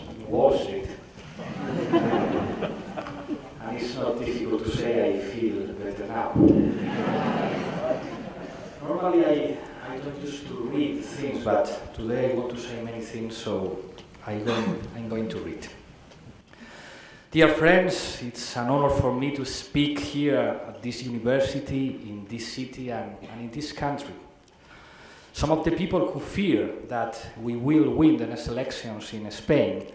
was in Wall Street. And it's not difficult to say I feel better now. Normally I don't used to read things, but today I want to say many things, so I'm going to read. Dear friends, it's an honor for me to speak here at this university, in this city, and in this country. Some of the people who fear that we will win the next elections in Spain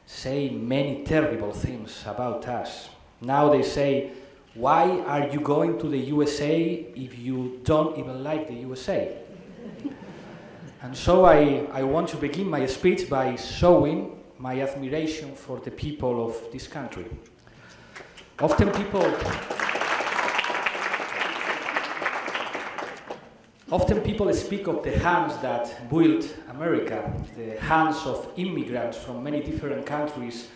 say many terrible things about us. Now they say, why are you going to the USA if you don't even like the USA? And so I want to begin my speech by showing my admiration for the people of this country. Often people speak of the hands that built America, the hands of immigrants from many different countries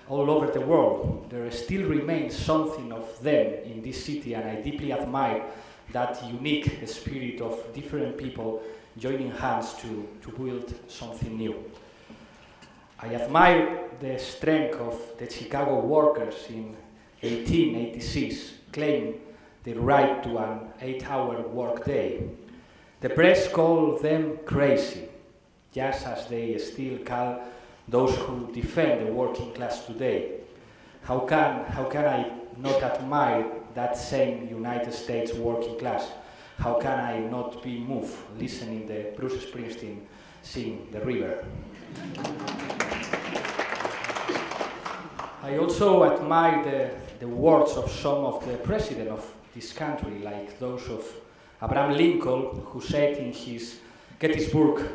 all over the world. There still remains something of them in this city, and I deeply admire that unique spirit of different people joining hands to build something new. I admire the strength of the Chicago workers in 1886, claiming the right to an 8-hour workday. The press called them crazy, just as they still call those who defend the working class today. How can I not admire that same United States working class? How can I not be moved listening to Bruce Springsteen sing The River? I also admire the words of some of the presidents of this country, like those of Abraham Lincoln, who said in his Gettysburg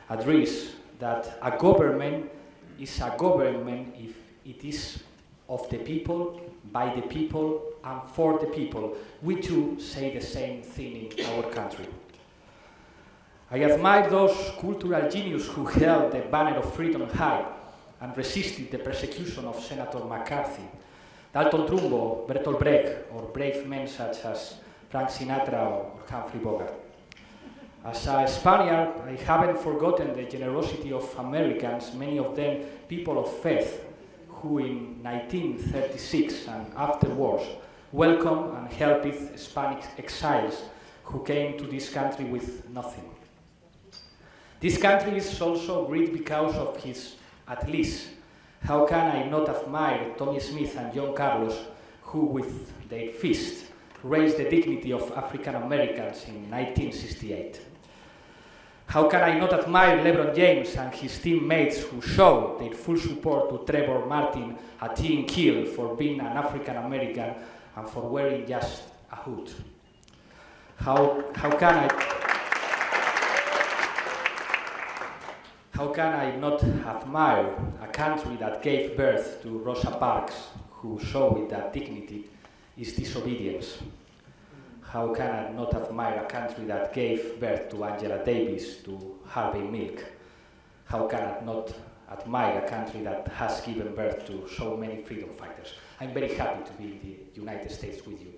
Address that a government is a government if it is of the people, by the people, and for the people. We too say the same thing in our country. I admire those cultural geniuses who held the banner of freedom high and resisted the persecution of Senator McCarthy, Dalton Trumbo, Bertolt Brecht, or brave men such as Frank Sinatra or Humphrey Bogart. As a Spaniard, I haven't forgotten the generosity of Americans, many of them people of faith, who in 1936 and afterwards welcomed and helped Spanish exiles who came to this country with nothing. This country is also great because of his athletes. How can I not admire Tommy Smith and John Carlos, who with their fist raised the dignity of African Americans in 1968? How can I not admire LeBron James and his teammates who showed their full support to Trevor Martin, a teen killed for being an African American and for wearing just a hood? How can I not admire a country that gave birth to Rosa Parks, who showed that dignity is disobedience? How can I not admire a country that gave birth to Angela Davis, to Harvey Milk? How can I not admire a country that has given birth to so many freedom fighters? I'm very happy to be in the United States with you.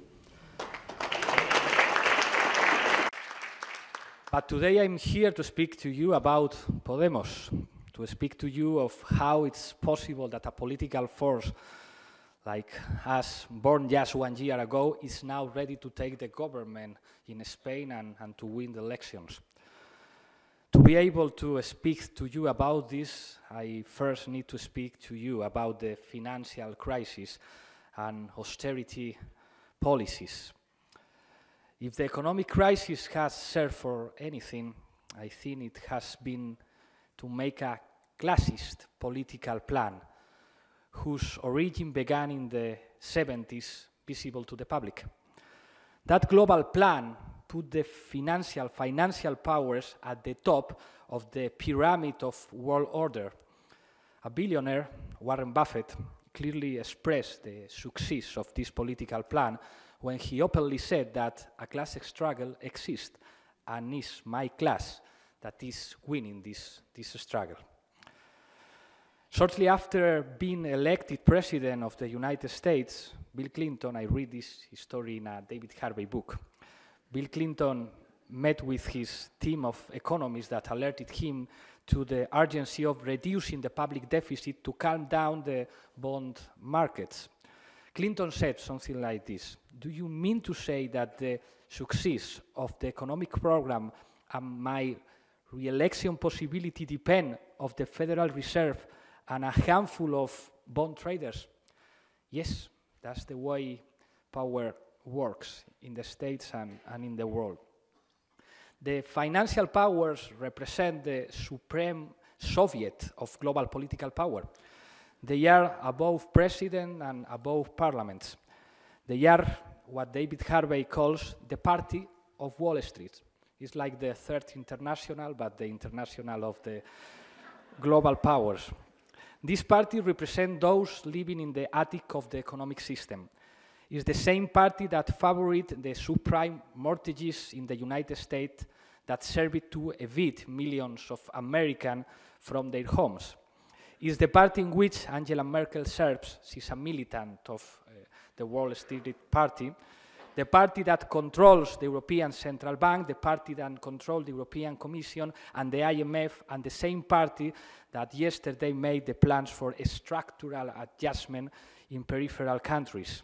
But today I'm here to speak to you about Podemos, to speak to you of how it's possible that a political force like us, born just 1 year ago, is now ready to take the government in Spain and to win the elections. To be able to speak to you about this, I first need to speak to you about the financial crisis and austerity policies. If the economic crisis has served for anything, I think it has been to make a classist political plan whose origin began in the 70s, visible to the public. That global plan put the financial powers at the top of the pyramid of world order. A billionaire, Warren Buffett, clearly expressed the success of this political plan when he openly said that a class struggle exists and it's my class that is winning this struggle. Shortly after being elected president of the United States, Bill Clinton, I read this story in a David Harvey book. Bill Clinton met with his team of economists that alerted him to the urgency of reducing the public deficit to calm down the bond markets. Clinton said something like this: do you mean to say that the success of the economic program and my re-election possibility depend on the Federal Reserve and a handful of bond traders? Yes, that's the way power works in the States and in the world. The financial powers represent the supreme Soviet of global political power. They are above president and above parliaments. They are what David Harvey calls the party of Wall Street. It's like the Third International, but the international of the global powers. This party represents those living in the attic of the economic system. It's the same party that favored the subprime mortgages in the United States that served to evict millions of Americans from their homes. It's the party in which Angela Merkel serves. She's a militant of the Wall Street Party, the party that controls the European Central Bank, the party that controls the European Commission and the IMF, and the same party that yesterday made the plans for a structural adjustment in peripheral countries.